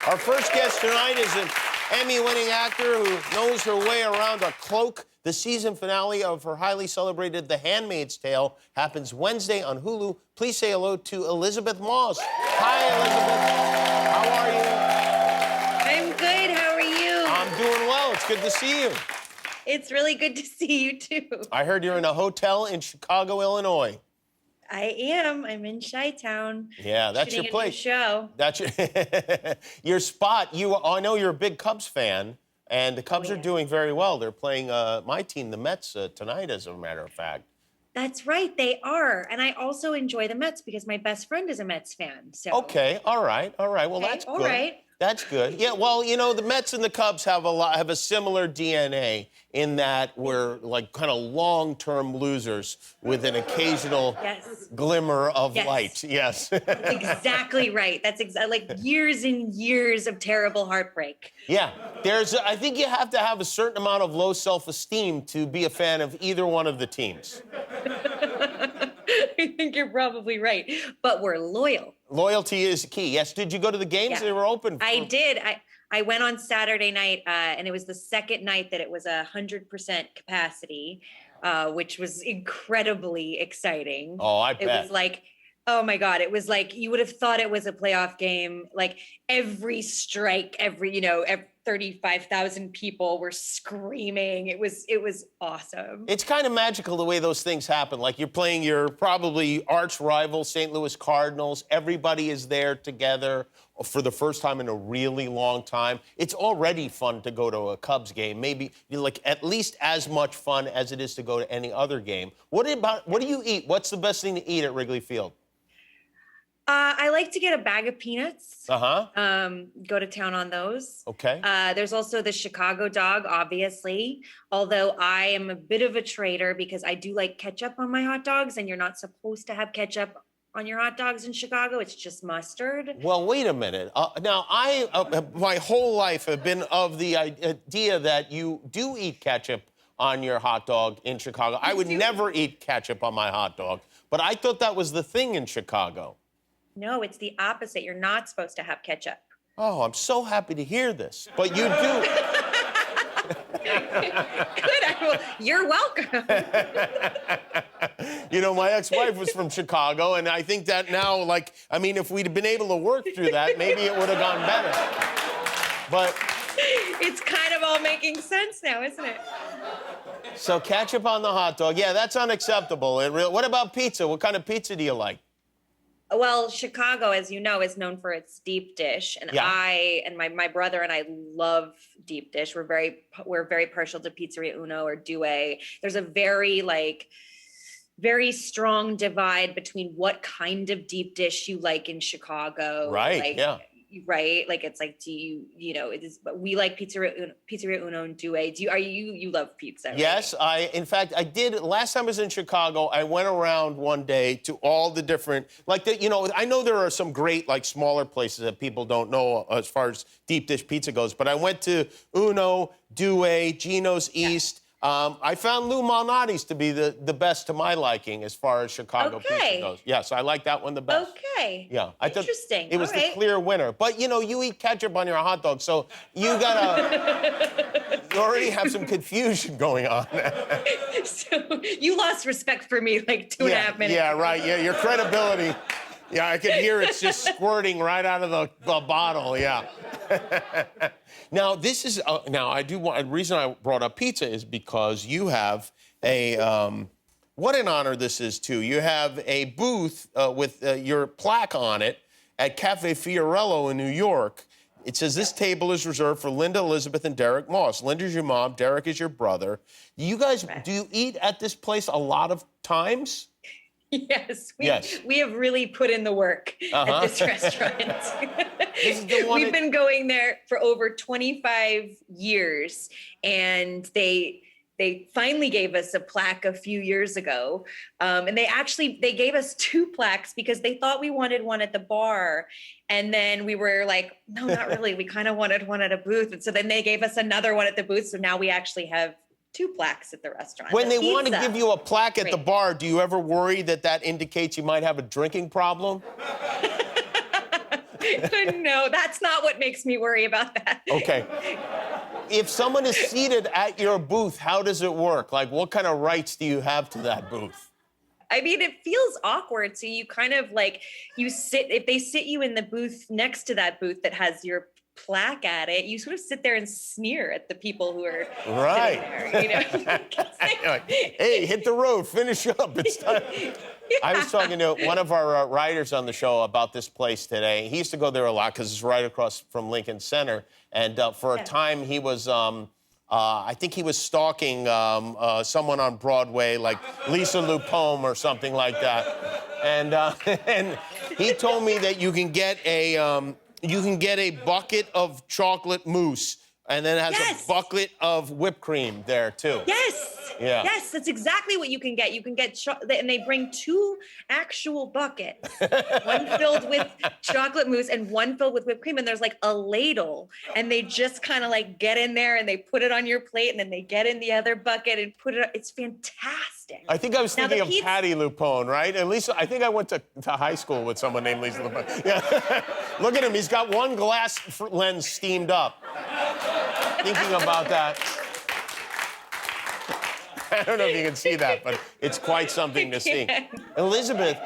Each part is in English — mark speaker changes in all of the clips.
Speaker 1: Our first guest tonight is an Emmy-winning actor who knows her way around a cloak. The season finale of her highly celebrated The Handmaid's Tale happens Wednesday on Hulu. Please say hello to Elisabeth Moss. Hi, Elizabeth. How are you?
Speaker 2: I'm good. How are you?
Speaker 1: I'm doing well. It's good to see you.
Speaker 2: It's really good to see you, too.
Speaker 1: I heard you're in a hotel in Chicago, Illinois.
Speaker 2: I am. I'm in Chi-Town.
Speaker 1: Yeah, that's your place.
Speaker 2: Show.
Speaker 1: That's your, your spot. I know you're a big Cubs fan, and the Cubs are doing very well. They're playing my team, the Mets, tonight, as a matter of fact.
Speaker 2: That's right. They are. And I also enjoy the Mets because my best friend is a Mets fan. So.
Speaker 1: Okay. All right. All right. Well, that's good.
Speaker 2: All right.
Speaker 1: That's good. Yeah, well, you know, the Mets and the Cubs have a similar DNA in that we're like kind of long-term losers with an occasional glimmer of light. Yes.
Speaker 2: That's exactly right. That's like years and years of terrible heartbreak.
Speaker 1: Yeah. I think you have to have a certain amount of low self-esteem to be a fan of either one of the teams.
Speaker 2: I think you're probably right, but we're loyal.
Speaker 1: Loyalty is key. Yes. Did you go to the games?
Speaker 2: Yeah.
Speaker 1: They were open.
Speaker 2: I did. I went on Saturday night, and it was the second night that it was 100% capacity, which was incredibly exciting.
Speaker 1: Oh, I bet.
Speaker 2: It was like, oh my God, it was like you would have thought it was a playoff game. Like every strike, every 35,000 people were screaming. It was awesome.
Speaker 1: It's kind of magical the way those things happen. Like you're playing your probably arch rival, St. Louis Cardinals. Everybody is there together for the first time in a really long time. It's already fun to go to a Cubs game. Maybe like at least as much fun as it is to go to any other game. What do you eat? What's the best thing to eat at Wrigley Field?
Speaker 2: I like to get a bag of peanuts. Go to town on those.
Speaker 1: Okay.
Speaker 2: There's also the Chicago dog, obviously. Although I am a bit of a traitor because I do like ketchup on my hot dogs, and you're not supposed to have ketchup on your hot dogs in Chicago. It's just mustard.
Speaker 1: Well, wait a minute. Now, I my whole life have been of the idea that you do eat ketchup on your hot dog in Chicago. I would never eat ketchup on my hot dog, but I thought that was the thing in Chicago.
Speaker 2: No, it's the opposite. You're not supposed to have ketchup.
Speaker 1: Oh, I'm so happy to hear this. But you do.
Speaker 2: Good. You're welcome.
Speaker 1: You know, my ex-wife was from Chicago, and I think that now, like, I mean, if we'd been able to work through that, maybe it would have gone better. But
Speaker 2: it's kind of all making sense now, isn't it?
Speaker 1: So ketchup on the hot dog. Yeah, that's unacceptable. What about pizza? What kind of pizza do you like?
Speaker 2: Well, Chicago, as you know, is known for its deep dish, and I and my brother and I love deep dish. We're very partial to Pizzeria Uno or Due. There's a very strong divide between what kind of deep dish you like in Chicago.
Speaker 1: Right.
Speaker 2: Like,
Speaker 1: yeah.
Speaker 2: Right. Like it's like, it is. But we like Pizzeria Uno and Due. You love pizza? Right?
Speaker 1: Yes, in fact, I did. Last time I was in Chicago, I went around one day to all the different, I know there are some great, like, smaller places that people don't know as far as deep dish pizza goes, but I went to Uno, Due, Gino's East. I found Lou Malnati's to be the best to my liking as far as Chicago pizza goes. Yes, I like that one the best.
Speaker 2: Okay.
Speaker 1: Yeah. I thought
Speaker 2: interesting.
Speaker 1: it was the clear winner. But, you eat ketchup on your hot dog, so you already have some confusion going on.
Speaker 2: So you lost respect for me like 2.5 minutes.
Speaker 1: Yeah, right. Yeah, your credibility. Yeah, I could hear it's just squirting right out of the bottle, yeah. Now, this is, the reason I brought up pizza is because you have what an honor this is, too. You have a booth with your plaque on it at Cafe Fiorello in New York. It says, this table is reserved for Linda, Elisabeth, and Derek Moss. Linda's your mom, Derek is your brother. You guys, do you eat at this place a lot of times?
Speaker 2: Yes, we have really put in the work at this restaurant. We've been going there for over 25 years, and they finally gave us a plaque a few years ago. And they gave us 2 plaques because they thought we wanted one at the bar. And then we were like, no, not really. We kind of wanted one at a booth. And so then they gave us another one at the booth. So now we actually have 2 plaques at the restaurant.
Speaker 1: When they want to give you a plaque at the bar, do you ever worry that indicates you might have a drinking problem?
Speaker 2: No, that's not what makes me worry about that.
Speaker 1: Okay. If someone is seated at your booth, how does it work? Like, what kind of rights do you have to that booth?
Speaker 2: I mean, it feels awkward. So you kind of like, you sit, if they sit you in the booth next to that booth that has your plaque at it, you sort of sit there and sneer at the people who are
Speaker 1: right
Speaker 2: sitting there, you know?
Speaker 1: Like, hey, hit the road, finish up, it's time. Yeah. I was talking to one of our writers on the show about this place today. He used to go there a lot because it's right across from Lincoln Center. And for a time, he was, I think he was stalking someone on Broadway, like Lisa Lupone or something like that. And he told me that you can get a bucket of chocolate mousse, and then it has a bucket of whipped cream there, too.
Speaker 2: Yes.
Speaker 1: Yeah.
Speaker 2: Yes, that's exactly what you can get. You can get, and they bring 2 actual buckets, one filled with chocolate mousse and one filled with whipped cream. And there's like a ladle, and they just kind of like get in there and they put it on your plate, and then they get in the other bucket and put it. It's fantastic.
Speaker 1: I think I was thinking of Patty Lupone, right? And Lisa, I think I went to high school with someone named Lisa Lupone. Yeah. Look at him. He's got one glass lens steamed up. Thinking about that. I don't know if you can see that, but it's quite something to see. Elisabeth,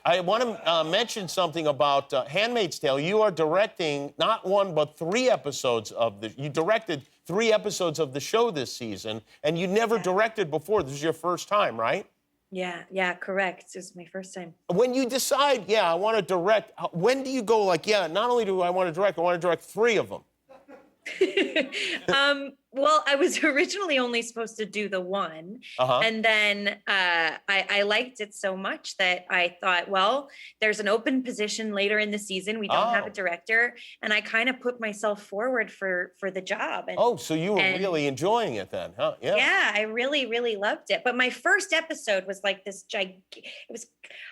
Speaker 1: I want to mention something about Handmaid's Tale. You are directing not 1, but 3 episodes of you directed 3 episodes of the show this season, and you never directed before. This is your first time, right?
Speaker 2: Yeah, correct. This is my first time.
Speaker 1: When you decide, I want to direct, when do you go like, not only do I want to direct 3 of them?
Speaker 2: Well, I was originally only supposed to do the 1. And then I liked it so much that I thought, well, there's an open position later in the season. We don't have a director. And I kind of put myself forward for the job. And,
Speaker 1: so you were really enjoying it then, huh?
Speaker 2: Yeah, I really, really loved it. But my first episode was like this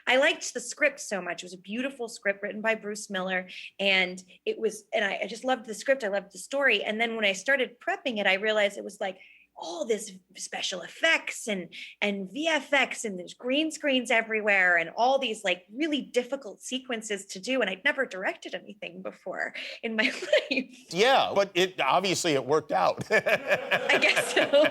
Speaker 2: I liked the script so much. It was a beautiful script written by Bruce Miller. And I just loved the script. I loved the story. And then when I started prepping it, I realized it was like all this special effects and VFX, and there's green screens everywhere and all these like really difficult sequences to do. And I'd never directed anything before in my life.
Speaker 1: Yeah, but obviously it worked out.
Speaker 2: I guess so.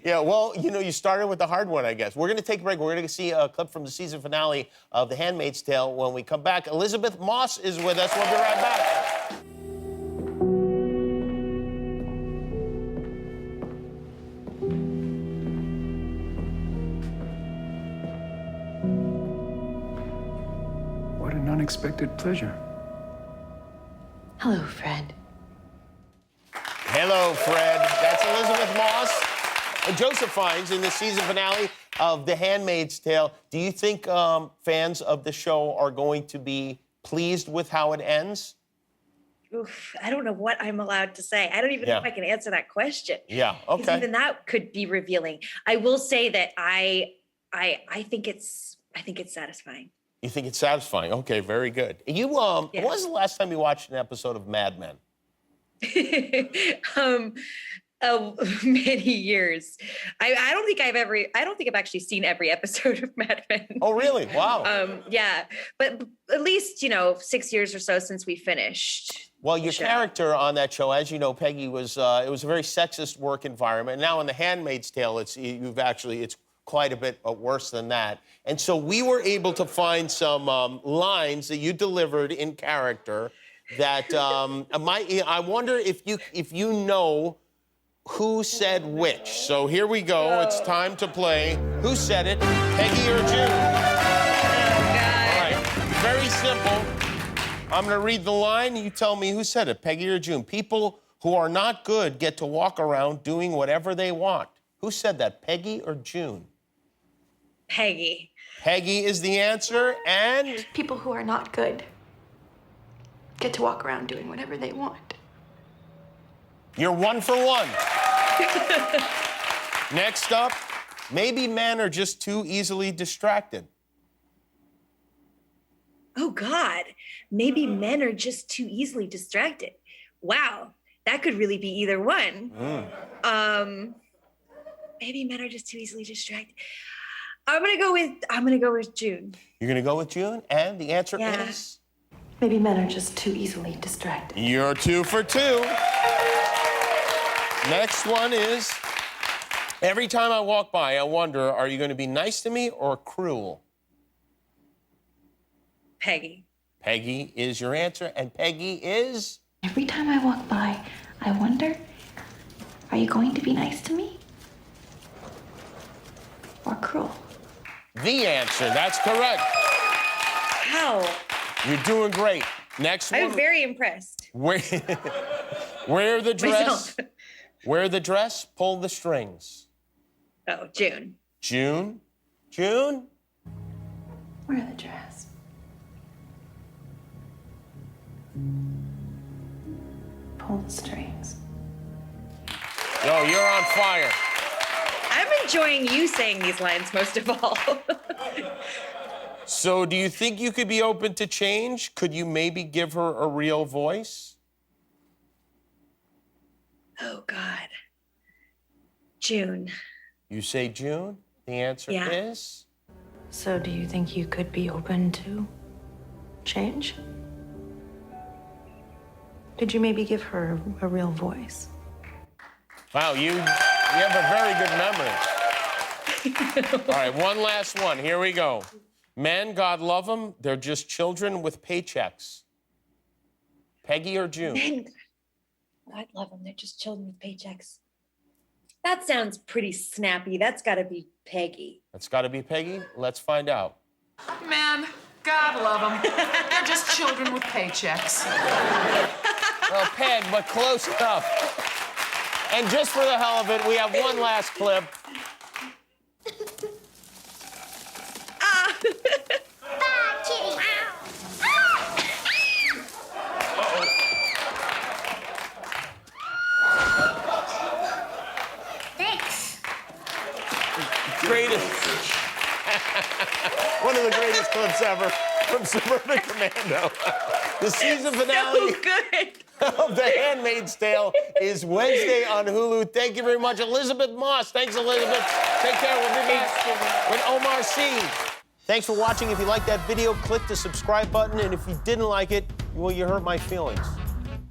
Speaker 1: Yeah, well, you started with the hard one, I guess. We're going to take a break. We're going to see a clip from the season finale of The Handmaid's Tale. When we come back, Elisabeth Moss is with us. We'll be right back.
Speaker 3: Unexpected pleasure.
Speaker 4: Hello, Fred.
Speaker 1: Hello, Fred. That's Elisabeth Moss and Joseph Fiennes in the season finale of The Handmaid's Tale. Do you think fans of the show are going to be pleased with how it ends?
Speaker 2: Oof, I don't know what I'm allowed to say. I don't even know if I can answer that question.
Speaker 1: Yeah, okay.
Speaker 2: Because even that could be revealing. I will say that I think it's satisfying.
Speaker 1: You think it's satisfying? Okay, very good. You when was the last time you watched an episode of Mad Men?
Speaker 2: Many years. I don't think I've actually seen every episode of Mad Men.
Speaker 1: Oh, really? Wow.
Speaker 2: Yeah, but at least 6 years or so since we finished.
Speaker 1: Well, your character on that show, as you know, Peggy, was it was a very sexist work environment. Now in The Handmaid's Tale, it's quite a bit worse than that. And so we were able to find some lines that you delivered in character that I wonder if you know who said which. So here we go. Oh. It's time to play Who Said It, Peggy or June?
Speaker 2: Oh, God.
Speaker 1: All right, very simple. I'm going to read the line. You tell me who said it, Peggy or June. People who are not good get to walk around doing whatever they want. Who said that, Peggy or June?
Speaker 2: Peggy.
Speaker 1: Peggy is the answer, and?
Speaker 4: People who are not good get to walk around doing whatever they want.
Speaker 1: You're 1 for 1. Next up, maybe men are just too easily distracted.
Speaker 2: Oh, God. Maybe men are just too easily distracted. Wow. That could really be either one. Maybe men are just too easily distracted. I'm gonna go with June.
Speaker 1: You're gonna go with June, and the answer
Speaker 2: Yeah.
Speaker 1: is
Speaker 4: Maybe men are just too easily distracted.
Speaker 1: you're 2 for 2. Next one is, every time I walk by, I wonder, are you gonna be nice to me or cruel?
Speaker 2: Peggy.
Speaker 1: Peggy is your answer, and Peggy is?
Speaker 4: Every time I walk by, I wonder, are you going to be nice to me? Or cruel?
Speaker 1: The answer. That's correct.
Speaker 2: Wow.
Speaker 1: You're doing great. Next one.
Speaker 2: I'm very impressed.
Speaker 1: Wear the dress.
Speaker 2: Myself.
Speaker 1: Wear the dress, pull the strings.
Speaker 2: Oh, June.
Speaker 1: June? June?
Speaker 4: Wear the dress. Pull the strings.
Speaker 1: Yo, you're on fire.
Speaker 2: I'm enjoying you saying these lines most of all.
Speaker 1: So do you think you could be open to change? Could you maybe give her a real voice?
Speaker 2: Oh, God. June.
Speaker 1: You say June? The answer
Speaker 2: Yeah.
Speaker 1: is?
Speaker 4: So do you think you could be open to change? Did you maybe give her a real voice?
Speaker 1: Wow, you have a very good memory. All right, one last one. Here we go. Men, God love them, they're just children with paychecks. Peggy or June?
Speaker 2: Men, God love them. They're just children with paychecks. That sounds pretty snappy. That's got to be Peggy.
Speaker 1: That's got to be Peggy. Let's find out.
Speaker 5: Man, God love them. They're just children with paychecks.
Speaker 1: Well, Peg, but close enough. And just for the hell of it, we have one last clip.
Speaker 6: Thanks.
Speaker 1: Greatest. One of the greatest clips ever from Suburban Commando. The season finale
Speaker 2: So good.
Speaker 1: of The Handmaid's Tale is Wednesday on Hulu. Thank you very much, Elisabeth Moss. Thanks, Elizabeth. Take care. We'll be back with Omar Sy. Thanks for watching. If you liked that video, click the subscribe button. And if you didn't like it, well, you hurt my feelings.